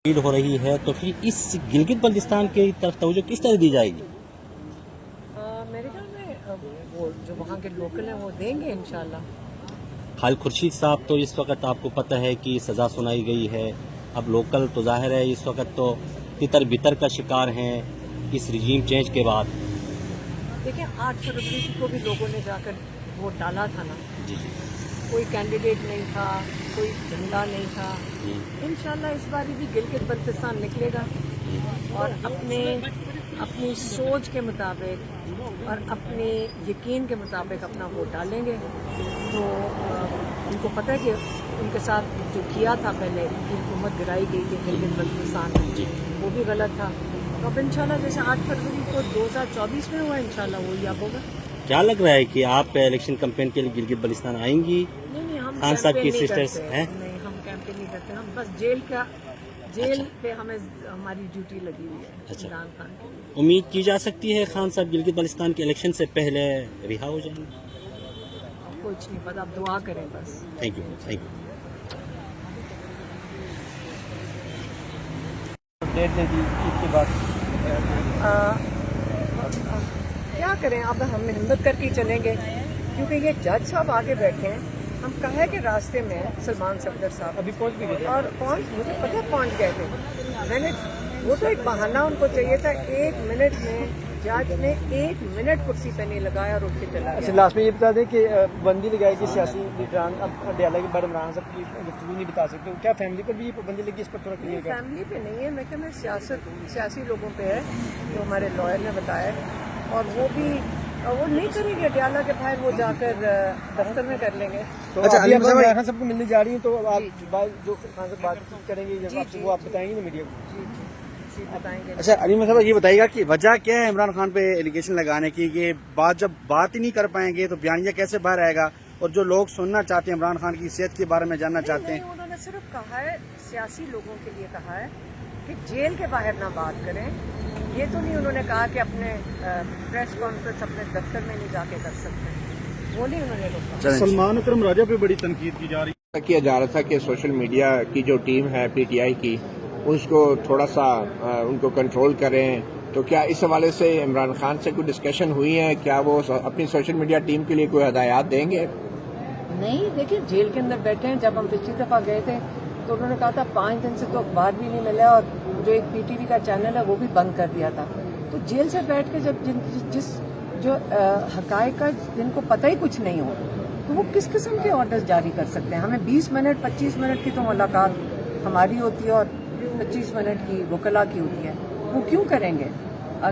ہو رہی ہے تو پھر اس گلگت بلتستان کی طرف توجہ کس طرح دی جائے گی؟ میرے خیال میں وہ جو وہاں کے لوکل ہیں وہ دیں گے انشاءاللہ۔ خالد خورشید صاحب تو اس وقت آپ کو پتہ ہے کہ سزا سنائی گئی ہے، اب لوکل تو ظاہر ہے اس وقت تو تتر بتر کا شکار ہیں اس رجیم چینج کے بعد۔ دیکھیں 8 فروری کو بھی لوگوں نے جا کر ووٹ ڈالا تھا نا، جی کوئی کینڈیڈیٹ نہیں تھا، کوئی جھنڈا نہیں تھا۔ جی انشاءاللہ اس باری بھی گلگت بلتستان نکلے گا اور اپنی سوچ کے مطابق اور اپنے یقین کے مطابق اپنا ووٹ ڈالیں گے۔ تو ان کو پتہ ہے کہ ان کے ساتھ جو کیا تھا پہلے کی حکومت گرائی گئی تھی گلگت بلتستان میں، وہ بھی غلط تھا۔ تو اب انشاءاللہ جیسے 8 فروری کو 2024 میں ہوا انشاءاللہ وہی اب ہوگا۔ کیا لگ رہا ہے کہ آپ الیکشن کمپین کے لیے گلگت بلتستان آئیں گی؟ نہیں ہم خان صاحب کی کیمپین نہیں سسٹرز کرتے ہیں؟ نہیں، ہم کیمپین نہیں کرتے، ہم بس جیل پہ ہماری ڈیوٹی لگی ہوئی ہے عمران خان کے لیے۔ امید کی جا سکتی ہے خان صاحب گلگت بلتستان کے الیکشن سے پہلے رہا ہو جائیں گے؟ کچھ نہیں پتا، آپ دعا کریں بس۔ Thank you thank you. Date دے دی عید کے بعد کیا کریں، اب ہم ہمت کر کے ہی چلیں گے کیونکہ یہ جج صاحب آگے بیٹھے ہیں۔ ہم کہا ہے کہ راستے میں سلمان صفدر صاحب ابھی پہنچ بھی گئے اور مجھے پتہ ہے پہنچ گئے تھے۔ میں نے وہ تو ایک بہانہ ان کو چاہیے تھا، 1 منٹ میں جج نے 1 منٹ کرسی پہ نہیں لگایا اور اٹھ کے چلا اچھا گیا۔ لاسٹ میں یہ بتا دیں کہ پابندی لگائی کہ سیاسی لیڈران اب ڈیالہ کے بارے عمران صاحب کی گفتگو نہیں بتا سکتے، کیا فیملی پر بھی یہ پابندی لگی؟ اس پر تھوڑا کلیئر کریں۔ فیملی پہ نہیں ہے، میں کہ میں سیاسی لوگوں پہ ہے جو ہمارے لائر نے بتایا ہے، اور وہ بھی وہ نہیں کریں گے ڈیالہ کے باہر، وہ جا کر دفتر میں کر لیں گے۔ تو ابھی آپ عمران خان صاحب کو ملنے جا رہی ہیں تو آپ جو خان صاحب بات کریں گے جب آپ سے وہ آپ بتائیں گے نا میڈیا کو؟ جی بتائیں گے۔ اچھا علیم صاحب یہ بتائیے گا کہ وجہ کیا ہے عمران خان پہ ایلیگیشن لگانے کی؟ کہ جب بات ہی نہیں کر پائیں گے تو بیانیہ کیسے باہر آئے گا؟ اور جو لوگ سننا چاہتے ہیں عمران خان کی صحت کے بارے میں جاننا چاہتے ہیں، انہوں نے صرف کہا ہے، سیاسی لوگوں کے لیے کہا ہے کہ جیل کے باہر نہ بات کریں۔ یہ تو نہیں انہوں نے کہا کہ اپنے پریس کانفرنس اپنے دفتر میں نہیں جا کے کر سکتے، وہ نہیں انہوں نے روکا۔ سلمان اکرم راجہ پہ بڑی تنقید کی جا رہی ہے۔ کیا جا رہا تھا کہ سوشل میڈیا کی جو ٹیم ہے پی ٹی آئی کی، اس کو تھوڑا سا ان کو کنٹرول کریں، تو کیا اس حوالے سے عمران خان سے کوئی ڈسکشن ہوئی ہے؟ کیا وہ اپنی سوشل میڈیا ٹیم کے لیے کوئی ہدایات دیں گے؟ نہیں دیکھیں، جیل کے اندر بیٹھے ہیں۔ جب ہم پچھلی دفعہ گئے تھے تو انہوں نے کہا تھا 5 دن سے تو اخبار بھی نہیں ملا، اور جو ایک پی ٹی وی کا چینل ہے وہ بھی بند کر دیا تھا۔ تو جیل سے بیٹھ کے جب جو حقائق کا جن کو پتہ ہی کچھ نہیں ہو تو وہ کس قسم کے آرڈرز جاری کر سکتے ہیں؟ ہمیں 20 منٹ 25 منٹ کی تو ملاقات ہماری ہوتی ہے اور 25 منٹ کی وکلا کی ہوتی ہے، وہ کیوں کریں گے؟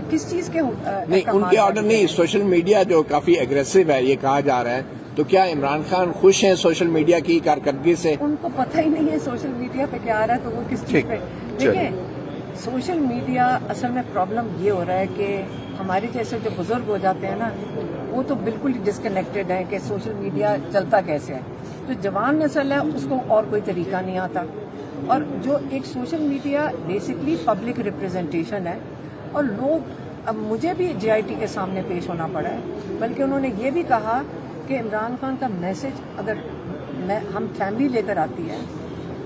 کس چیز کے نہیں، ان کے آرڈر نہیں، سوشل میڈیا جو کافی ایگریسو ہے یہ کہا جا رہا ہے، تو کیا عمران خان خوش ہیں سوشل میڈیا کی کارکردگی سے؟ ان کو پتہ ہی نہیں ہے سوشل میڈیا پہ کیا آ رہا ہے تو وہ کس چیز پہ دیکھیں۔ سوشل میڈیا اصل میں پرابلم یہ ہو رہا ہے کہ ہمارے جیسے جو بزرگ ہو جاتے ہیں نا، وہ تو بالکل ڈسکنیکٹڈ ہیں کہ سوشل میڈیا چلتا کیسے ہے۔ جو جوان نسل ہے اس کو اور کوئی طریقہ نہیں آتا، اور جو ایک social media basically public representation ہے، اور لوگ اب مجھے بھی جے آئی ٹی کے سامنے پیش ہونا پڑا ہے، بلکہ انہوں نے یہ بھی کہا کہ عمران خان کا میسج اگر ہم فیملی لے کر آتی ہے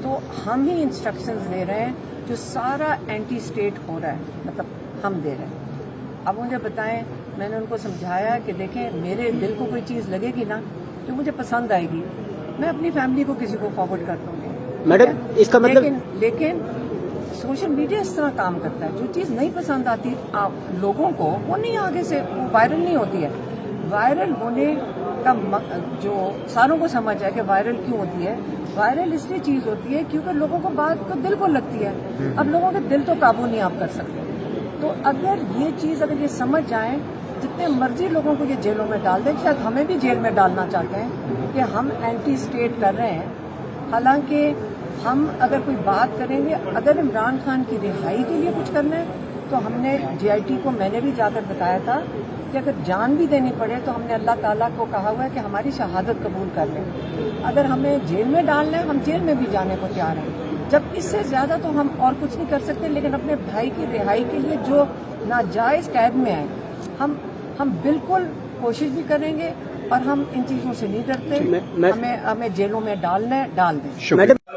تو ہم ہی انسٹرکشنز دے رہے ہیں، جو سارا اینٹی اسٹیٹ ہو رہا ہے مطلب ہم دے رہے ہیں۔ اب مجھے بتائیں، میں نے ان کو سمجھایا کہ دیکھیں میرے دل کو کوئی چیز لگے گی نا جو مجھے پسند آئے گی، میں اپنی فیملی کو کسی کو فارورڈ کر دوں گی میڈم اس کا مطلب لیکن سوشل میڈیا اس طرح کام کرتا ہے، جو چیز نہیں پسند آتی لوگوں کو وہ نہیں آگے سے وائرل نہیں ہوتی ہے۔ وائرل ہونے کا جو ساروں کو سمجھ ہے کہ وائرل کیوں ہوتی ہے، وائرل اس لیے چیز ہوتی ہے کیونکہ لوگوں کو بات کو دل کو لگتی ہے۔ اب لوگوں کے دل تو قابو نہیں آپ کر سکتے، تو اگر یہ چیز اگر یہ سمجھ جائیں، جتنے مرضی لوگوں کو یہ جیلوں میں ڈال دیں، شاید ہمیں بھی جیل میں ڈالنا چاہتے ہیں کہ ہم اینٹی اسٹیٹ کر رہے ہیں، حالانکہ ہم اگر کوئی بات کریں گے، اگر عمران خان کی رہائی کے لیے کچھ کرنا ہے تو ہم نے جے آئی ٹی کو میں نے بھی جا کر بتایا تھا کہ اگر جان بھی دینی پڑے تو ہم نے اللہ تعالیٰ کو کہا ہوا ہے کہ ہماری شہادت قبول کر لیں، اگر ہمیں جیل میں ڈالنا ہے ہم جیل میں بھی جانے کو تیار ہیں۔ جب اس سے زیادہ تو ہم اور کچھ نہیں کر سکتے، لیکن اپنے بھائی کی رہائی کے لیے جو ناجائز قید میں ہیں ہم بالکل کوشش بھی کریں گے، اور ہم ان چیزوں سے نہیں ڈرتے۔ ہمیں جیلوں میں ڈالنا ہے، ڈال دیں۔